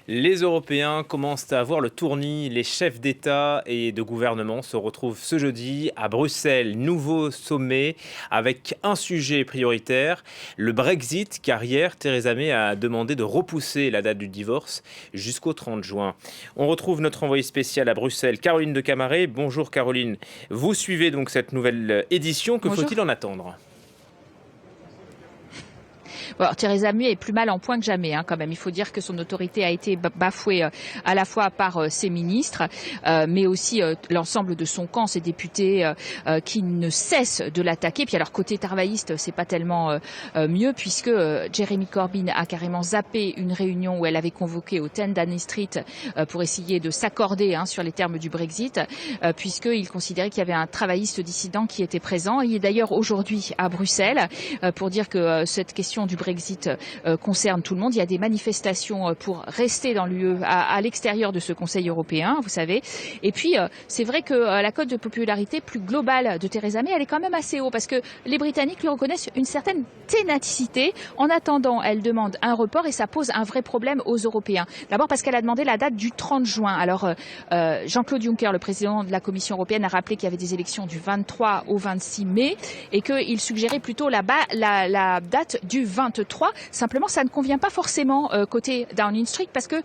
Les Européens commencent à voir le tournis. Les chefs d'État et de gouvernement se retrouvent ce jeudi à Bruxelles. Nouveau sommet avec un sujet prioritaire, le Brexit, car hier, Theresa May a demandé de repousser la date du divorce jusqu'au 30 juin. On retrouve notre envoyée spéciale à Bruxelles, Caroline de Camaret. Bonjour Caroline. Vous suivez donc cette nouvelle édition. Que Bonjour. faut-il en attendre ? Bon, alors, Theresa May est plus mal en point que jamais, quand même. Il faut dire que son autorité a été bafouée à la fois par ses ministres, mais aussi l'ensemble de son camp, ses députés qui ne cessent de l'attaquer. Puis alors côté travailliste, c'est pas tellement mieux puisque Jeremy Corbyn a carrément zappé une réunion où elle avait convoqué au 10 Downing Street pour essayer de s'accorder sur les termes du Brexit, puisqu'il considérait qu'il y avait un travailliste dissident qui était présent. Il est d'ailleurs aujourd'hui à Bruxelles pour dire que cette question du Brexit concerne tout le monde. Il y a des manifestations pour rester dans l'UE à l'extérieur de ce Conseil européen, vous savez. Et puis, c'est vrai que la cote de popularité plus globale de Theresa May, elle est quand même assez haut parce que les Britanniques lui reconnaissent une certaine ténacité. En attendant, elle demande un report et ça pose un vrai problème aux Européens. D'abord parce qu'elle a demandé la date du 30 juin. Alors, Jean-Claude Juncker, le président de la Commission européenne, a rappelé qu'il y avait des élections du 23 au 26 mai et qu'il suggérait plutôt la date du 23. Simplement, ça ne convient pas forcément côté Downing Street parce que,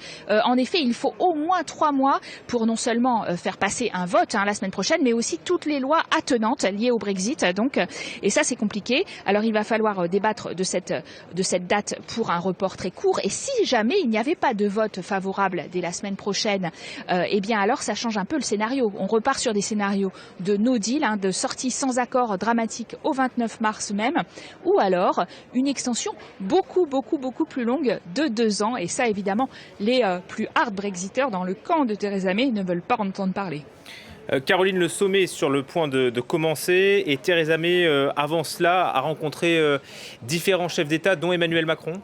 en effet, il faut au moins 3 mois pour non seulement faire passer un vote la semaine prochaine, mais aussi toutes les lois attenantes liées au Brexit. Donc, et ça, c'est compliqué. Alors, il va falloir débattre de cette date pour un report très court. Et si jamais il n'y avait pas de vote favorable dès la semaine prochaine, eh bien alors, ça change un peu le scénario. On repart sur des scénarios de no deal, de sortie sans accord dramatique au 29 mars même, ou alors une extension beaucoup plus longue de 2 ans. Et ça, évidemment, les plus hard Brexiteurs dans le camp de Theresa May ne veulent pas en entendre parler. Caroline, le sommet est sur le point de commencer et Theresa May, avant cela, a rencontré différents chefs d'État, dont Emmanuel Macron.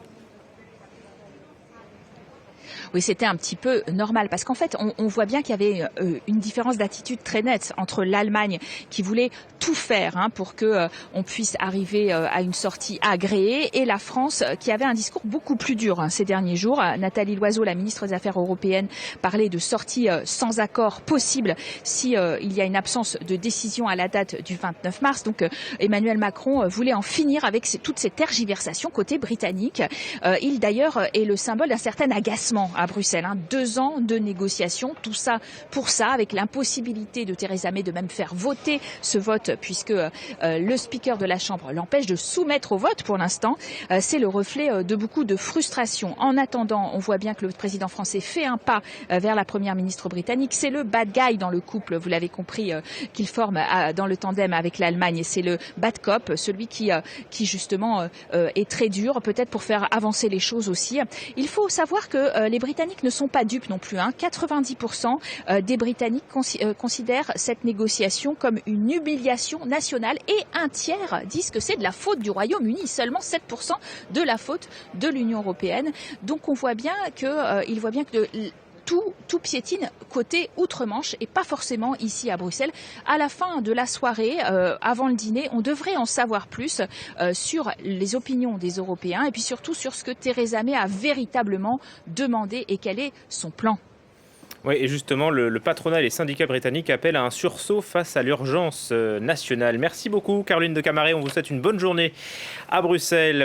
Oui, c'était un petit peu normal parce qu'en fait, on voit bien qu'il y avait une différence d'attitude très nette entre l'Allemagne qui voulait tout faire pour que on puisse arriver à une sortie agréée et la France qui avait un discours beaucoup plus dur ces derniers jours. Nathalie Loiseau, la ministre des Affaires européennes, parlait de sortie sans accord possible si il y a une absence de décision à la date du 29 mars. Donc Emmanuel Macron voulait en finir avec toutes ces tergiversations côté britannique. Il d'ailleurs est le symbole d'un certain agacement à Bruxelles. 2 ans de négociations, tout ça pour ça, avec l'impossibilité de Theresa May de même faire voter ce vote, puisque le speaker de la Chambre l'empêche de soumettre au vote pour l'instant. C'est le reflet de beaucoup de frustration. En attendant, on voit bien que le président français fait un pas vers la première ministre britannique. C'est le bad guy dans le couple, vous l'avez compris, qu'il forme dans le tandem avec l'Allemagne. C'est le bad cop, celui qui justement est très dur, peut-être pour faire avancer les choses aussi. Il faut savoir que les Britanniques ne sont pas dupes non plus. 90% des Britanniques considèrent cette négociation comme une humiliation nationale et un tiers disent que c'est de la faute du Royaume-Uni, seulement 7% de la faute de l'Union européenne. Donc on voit bien qu'il voit bien que tout piétine côté outre-Manche et pas forcément ici à Bruxelles. À la fin de la soirée, avant le dîner, on devrait en savoir plus sur les opinions des Européens et puis surtout sur ce que Theresa May a véritablement demandé et quel est son plan. Oui, et justement, le patronat et les syndicats britanniques appellent à un sursaut face à l'urgence nationale. Merci beaucoup, Caroline de Camaret. On vous souhaite une bonne journée à Bruxelles.